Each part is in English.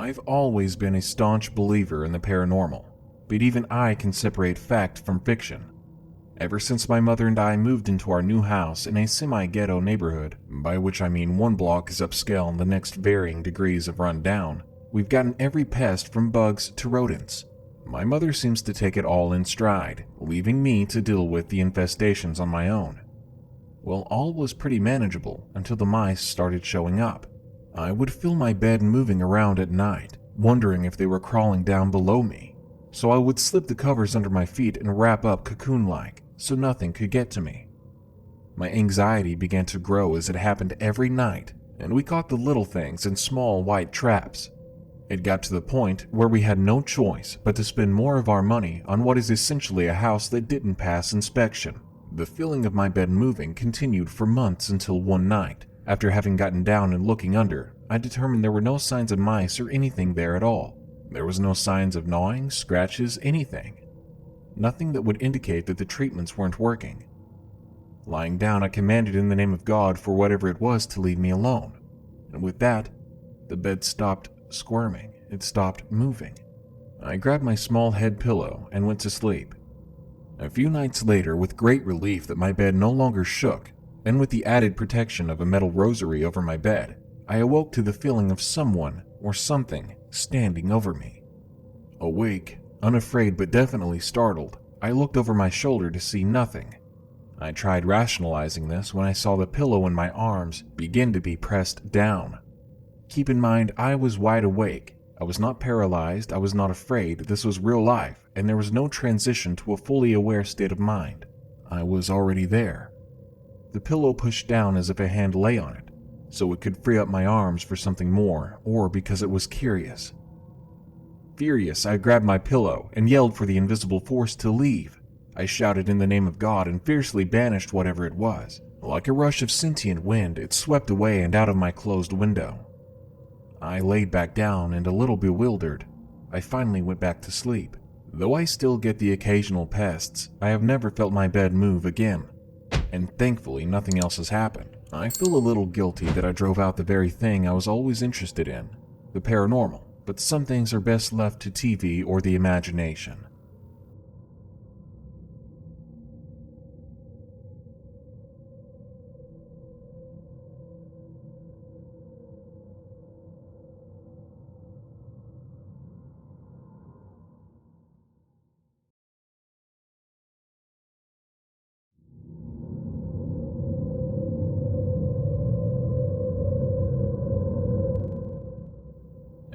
I've always been a staunch believer in the paranormal, but even I can separate fact from fiction. Ever since my mother and I moved into our new house in a semi-ghetto neighborhood, by which I mean one block is upscale and the next varying degrees of rundown, we've gotten every pest from bugs to rodents. My mother seems to take it all in stride, leaving me to deal with the infestations on my own. Well, all was pretty manageable until the mice started showing up. I would feel my bed moving around at night, wondering if they were crawling down below me. So I would slip the covers under my feet and wrap up cocoon-like so nothing could get to me. My anxiety began to grow as it happened every night, and we caught the little things in small white traps. It got to the point where we had no choice but to spend more of our money on what is essentially a house that didn't pass inspection. The feeling of my bed moving continued for months until one night, after having gotten down and looking under, I determined there were no signs of mice or anything there at all. There was no signs of gnawing, scratches, anything. Nothing that would indicate that the treatments weren't working. Lying down, I commanded in the name of God for whatever it was to leave me alone. And with that, the bed stopped squirming. It stopped moving. I grabbed my small head pillow and went to sleep. A few nights later, with great relief that my bed no longer shook, and with the added protection of a metal rosary over my bed, I awoke to the feeling of someone or something standing over me. Awake, unafraid but definitely startled, I looked over my shoulder to see nothing. I tried rationalizing this when I saw the pillow in my arms begin to be pressed down. Keep in mind, I was wide awake. I was not paralyzed, I was not afraid, this was real life, and there was no transition to a fully aware state of mind. I was already there. The pillow pushed down as if a hand lay on it, so it could free up my arms for something more, or because it was curious. Furious, I grabbed my pillow and yelled for the invisible force to leave. I shouted in the name of God and fiercely banished whatever it was. Like a rush of sentient wind, it swept away and out of my closed window. I laid back down and, a little bewildered, I finally went back to sleep. Though I still get the occasional pests, I have never felt my bed move again. And thankfully nothing else has happened. I feel a little guilty that I drove out the very thing I was always interested in, the paranormal, but some things are best left to TV or the imagination.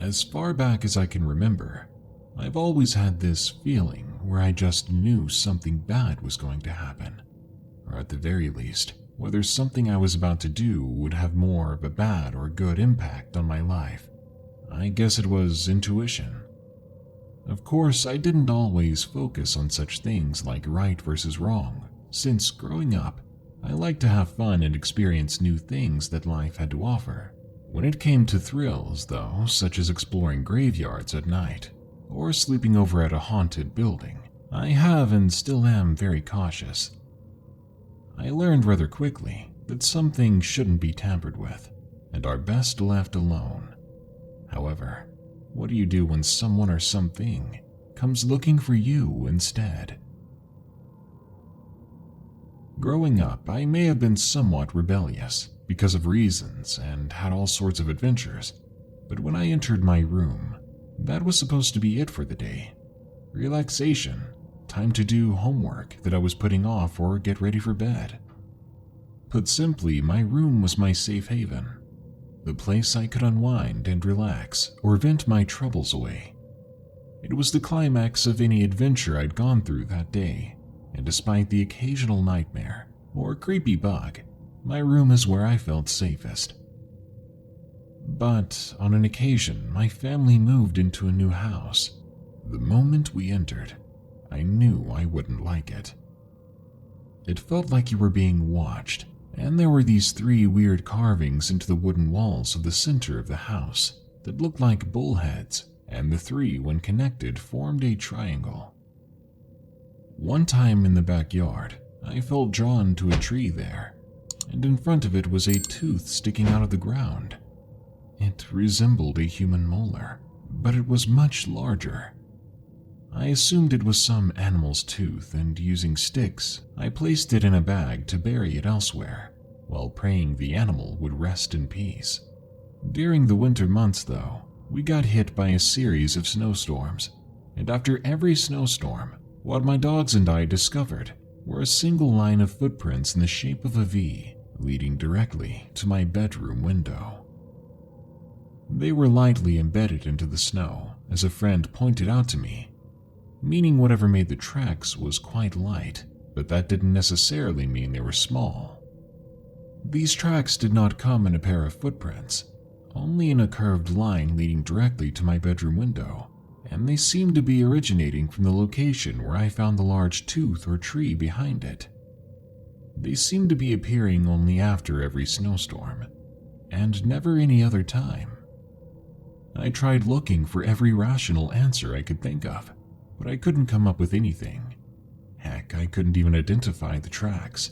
As far back as I can remember, I've always had this feeling where I just knew something bad was going to happen. Or at the very least, whether something I was about to do would have more of a bad or good impact on my life. I guess it was intuition. Of course, I didn't always focus on such things like right versus wrong, since growing up, I liked to have fun and experience new things that life had to offer. When it came to thrills, though, such as exploring graveyards at night, or sleeping over at a haunted building, I have and still am very cautious. I learned rather quickly that some things shouldn't be tampered with, and are best left alone. However, what do you do when someone or something comes looking for you instead? Growing up, I may have been somewhat rebellious, because of reasons, and had all sorts of adventures, but when I entered my room, that was supposed to be it for the day. Relaxation, time to do homework that I was putting off or get ready for bed. Put simply, my room was my safe haven, the place I could unwind and relax or vent my troubles away. It was the climax of any adventure I'd gone through that day, and despite the occasional nightmare or creepy bug, my room is where I felt safest. But on an occasion, my family moved into a new house. The moment we entered, I knew I wouldn't like it. It felt like you were being watched, and there were these 3 weird carvings into the wooden walls of the center of the house that looked like bullheads, and the 3, when connected, formed a triangle. One time in the backyard, I felt drawn to a tree there, and in front of it was a tooth sticking out of the ground. It resembled a human molar, but it was much larger. I assumed it was some animal's tooth, and using sticks, I placed it in a bag to bury it elsewhere, while praying the animal would rest in peace. During the winter months, though, we got hit by a series of snowstorms, and after every snowstorm, what my dogs and I discovered were a single line of footprints in the shape of a V, leading directly to my bedroom window. They were lightly embedded into the snow, as a friend pointed out to me, meaning whatever made the tracks was quite light, but that didn't necessarily mean they were small. These tracks did not come in a pair of footprints, only in a curved line leading directly to my bedroom window, and they seemed to be originating from the location where I found the large tooth or tree behind it. They seemed to be appearing only after every snowstorm, and never any other time. I tried looking for every rational answer I could think of, but I couldn't come up with anything. Heck, I couldn't even identify the tracks.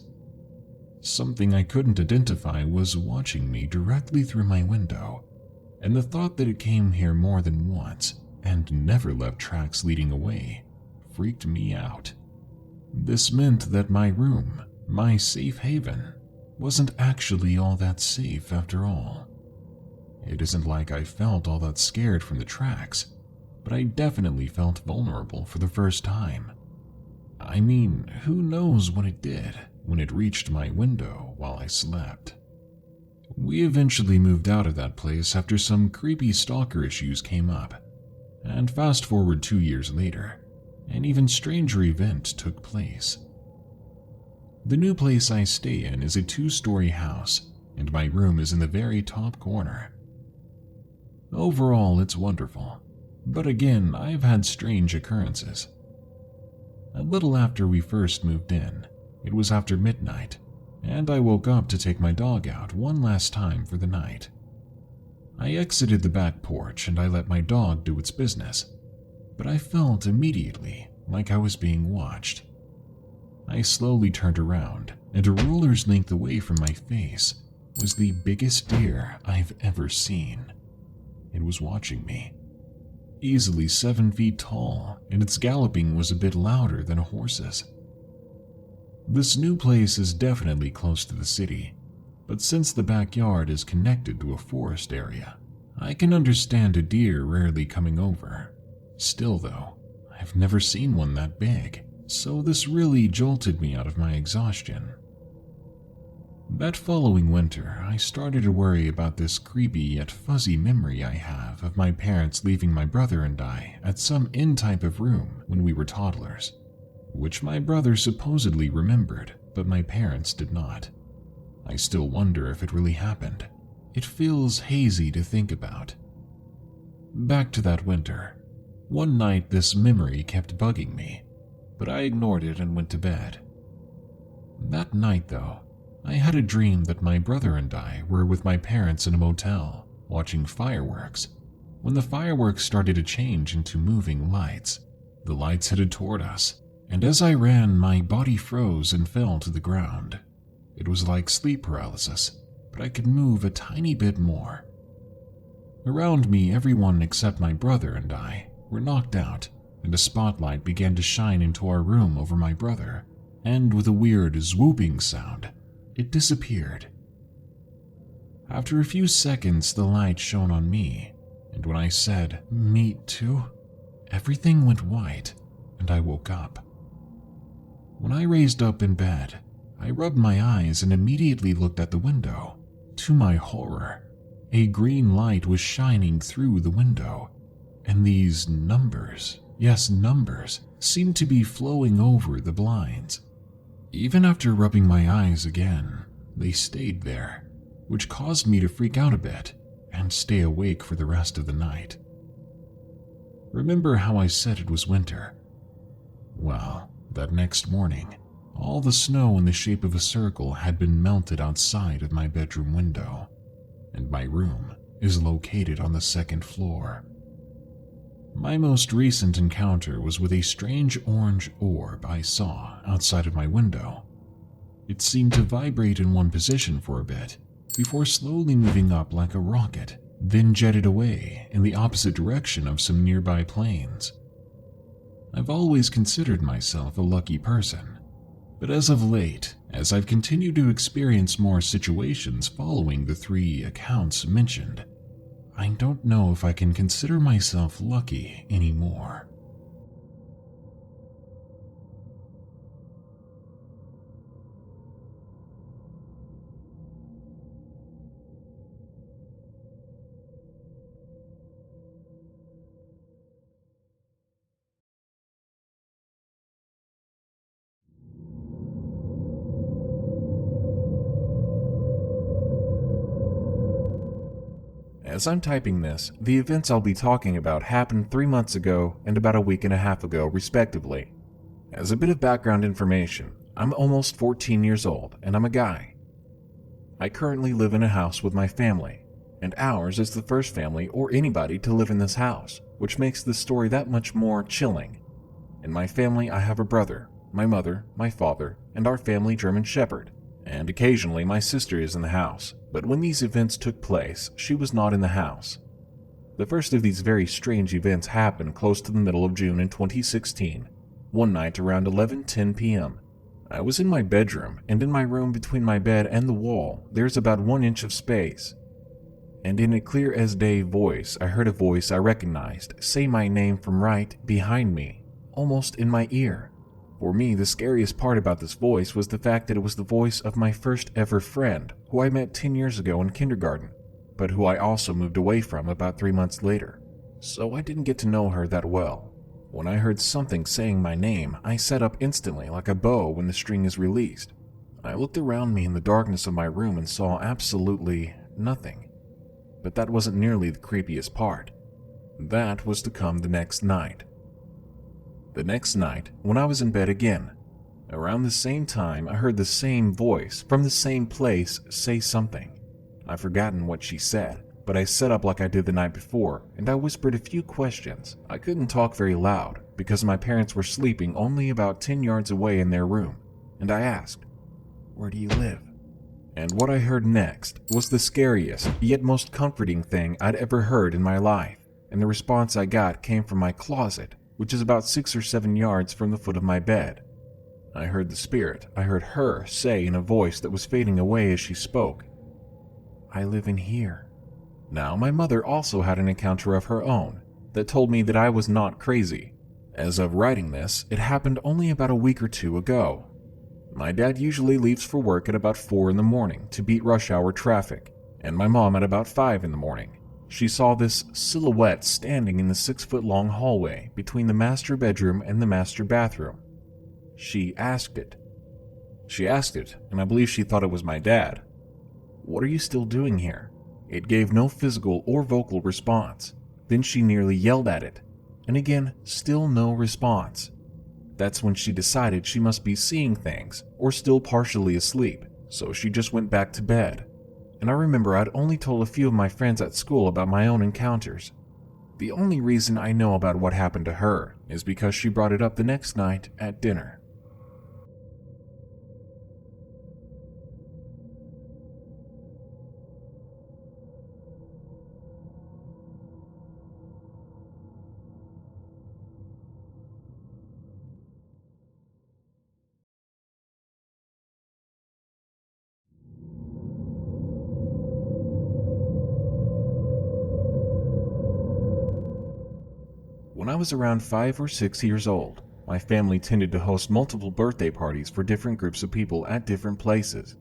Something I couldn't identify was watching me directly through my window, and the thought that it came here more than once and never left tracks leading away freaked me out. This meant that my room, my safe haven, wasn't actually all that safe after all. It isn't like I felt all that scared from the tracks, but I definitely felt vulnerable for the first time. I mean, who knows what it did when it reached my window while I slept. We eventually moved out of that place after some creepy stalker issues came up, and fast forward 2 years later, an even stranger event took place. The new place I stay in is a 2-story house, and my room is in the very top corner. Overall, it's wonderful, but again, I've had strange occurrences. A little after we first moved in, it was after midnight, and I woke up to take my dog out one last time for the night. I exited the back porch and I let my dog do its business, but I felt immediately like I was being watched. I slowly turned around, and a ruler's length away from my face was the biggest deer I've ever seen. It was watching me. Easily 7 feet tall, and its galloping was a bit louder than a horse's. This new place is definitely close to the city, but since the backyard is connected to a forest area, I can understand a deer rarely coming over. Still though, I've never seen one that big, so this really jolted me out of my exhaustion. That following winter, I started to worry about this creepy yet fuzzy memory I have of my parents leaving my brother and I at some inn type of room when we were toddlers, which my brother supposedly remembered, but my parents did not. I still wonder if it really happened. It feels hazy to think about. Back to that winter. One night this memory kept bugging me, but I ignored it and went to bed. That night though, I had a dream that my brother and I were with my parents in a motel, watching fireworks, when the fireworks started to change into moving lights. The lights headed toward us, and as I ran, my body froze and fell to the ground. It was like sleep paralysis, but I could move a tiny bit more. Around me, everyone except my brother and I were knocked out, and a spotlight began to shine into our room over my brother, and with a weird swooping sound, it disappeared. After a few seconds, the light shone on me, and when I said, "Me too," everything went white, and I woke up. When I raised up in bed, I rubbed my eyes and immediately looked at the window. To my horror, a green light was shining through the window, and these numbers, yes, numbers, seemed to be flowing over the blinds. Even after rubbing my eyes again, they stayed there, which caused me to freak out a bit and stay awake for the rest of the night. Remember how I said it was winter? Well, that next morning, all the snow in the shape of a circle had been melted outside of my bedroom window, and my room is located on the 2nd floor. My most recent encounter was with a strange orange orb I saw outside of my window. It seemed to vibrate in one position for a bit, before slowly moving up like a rocket then jetted away in the opposite direction of some nearby planes. I've always considered myself a lucky person, but as of late, as I've continued to experience more situations following the 3 accounts mentioned, I don't know if I can consider myself lucky anymore. As I'm typing this, the events I'll be talking about happened 3 months ago and about a week and a half ago, respectively. As a bit of background information, I'm almost 14 years old and I'm a guy. I currently live in a house with my family, and ours is the first family or anybody to live in this house, which makes this story that much more chilling. In my family, I have a brother, my mother, my father, and our family German Shepherd, and occasionally my sister is in the house, but when these events took place, she was not in the house. The first of these very strange events happened close to the middle of June in 2016, one night around 11:10 p.m. I was in my bedroom, and in my room between my bed and the wall, there's about 1 inch of space. And in a clear as day voice, I heard a voice I recognized say my name from right behind me, almost in my ear. For me, the scariest part about this voice was the fact that it was the voice of my first ever friend, who I met 10 years ago in kindergarten, but who I also moved away from about 3 months later. So I didn't get to know her that well. When I heard something saying my name, I sat up instantly like a bow when the string is released. I looked around me in the darkness of my room and saw absolutely nothing. But that wasn't nearly the creepiest part. That was to come the next night. The next night, when I was in bed again, around the same time I heard the same voice from the same place say something. I've forgotten what she said, but I sat up like I did the night before, and I whispered a few questions. I couldn't talk very loud, because my parents were sleeping only about 10 yards away in their room, and I asked, "Where do you live?" And what I heard next was the scariest, yet most comforting thing I'd ever heard in my life, and the response I got came from my closet, which is about 6 or 7 yards from the foot of my bed. I heard the spirit, I heard her say in a voice that was fading away as she spoke, "I live in here." Now, my mother also had an encounter of her own that told me that I was not crazy. As of writing this, it happened only about a week or 2 ago. My dad usually leaves for work at about 4 in the morning to beat rush hour traffic, and my mom at about 5 in the morning. She saw this silhouette standing in the 6-foot-long hallway between the master bedroom and the master bathroom. She asked it, and I believe she thought it was my dad. "What are you still doing here?" It gave no physical or vocal response. Then she nearly yelled at it, and again, still no response. That's when she decided she must be seeing things, or still partially asleep, so she just went back to bed. And I remember I'd only told a few of my friends at school about my own encounters. The only reason I know about what happened to her is because she brought it up the next night at dinner. When I was around 5 or 6 years old, my family tended to host multiple birthday parties for different groups of people at different places.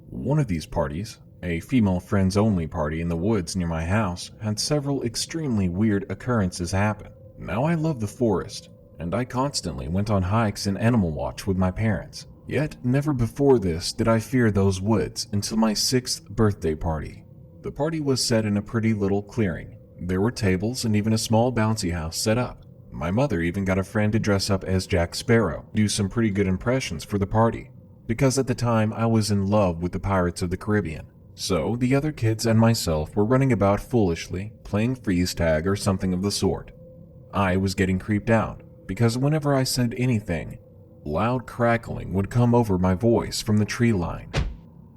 One of these parties, a female friends-only party in the woods near my house, had several extremely weird occurrences happen. Now I love the forest, and I constantly went on hikes and animal watch with my parents. Yet never before this did I fear those woods until my 6th birthday party. The party was set in a pretty little clearing. There were tables and even a small bouncy house set up. My mother even got a friend to dress up as Jack Sparrow, do some pretty good impressions for the party, because at the time I was in love with the Pirates of the Caribbean. So the other kids and myself were running about foolishly, playing freeze tag or something of the sort. I was getting creeped out, because whenever I said anything, loud crackling would come over my voice from the tree line.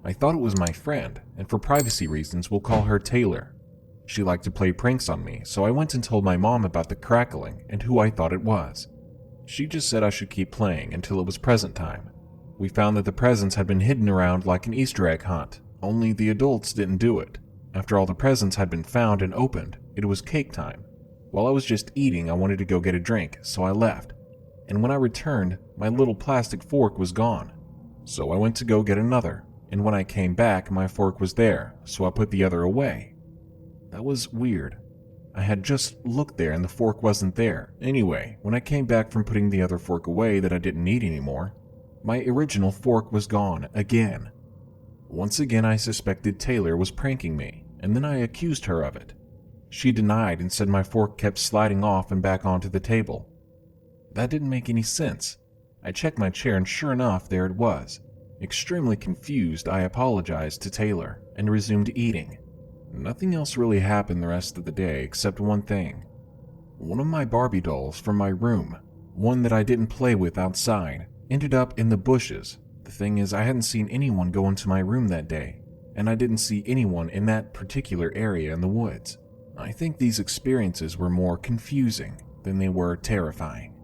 I thought it was my friend, and for privacy reasons we'll call her Taylor. She liked to play pranks on me, so I went and told my mom about the crackling and who I thought it was. She just said I should keep playing until it was present time. We found that the presents had been hidden around like an Easter egg hunt, only the adults didn't do it. After all the presents had been found and opened, it was cake time. While I was just eating, I wanted to go get a drink, so I left. And when I returned, my little plastic fork was gone. So I went to go get another, and when I came back, my fork was there, so I put the other away. That was weird. I had just looked there and the fork wasn't there. Anyway, when I came back from putting the other fork away that I didn't need anymore, my original fork was gone again. Once again, I suspected Taylor was pranking me, and then I accused her of it. She denied and said my fork kept sliding off and back onto the table. That didn't make any sense. I checked my chair and sure enough, there it was. Extremely confused, I apologized to Taylor and resumed eating. Nothing else really happened the rest of the day except one thing. One of my Barbie dolls from my room, one that I didn't play with outside, ended up in the bushes. The thing is, I hadn't seen anyone go into my room that day, and I didn't see anyone in that particular area in the woods. I think these experiences were more confusing than they were terrifying.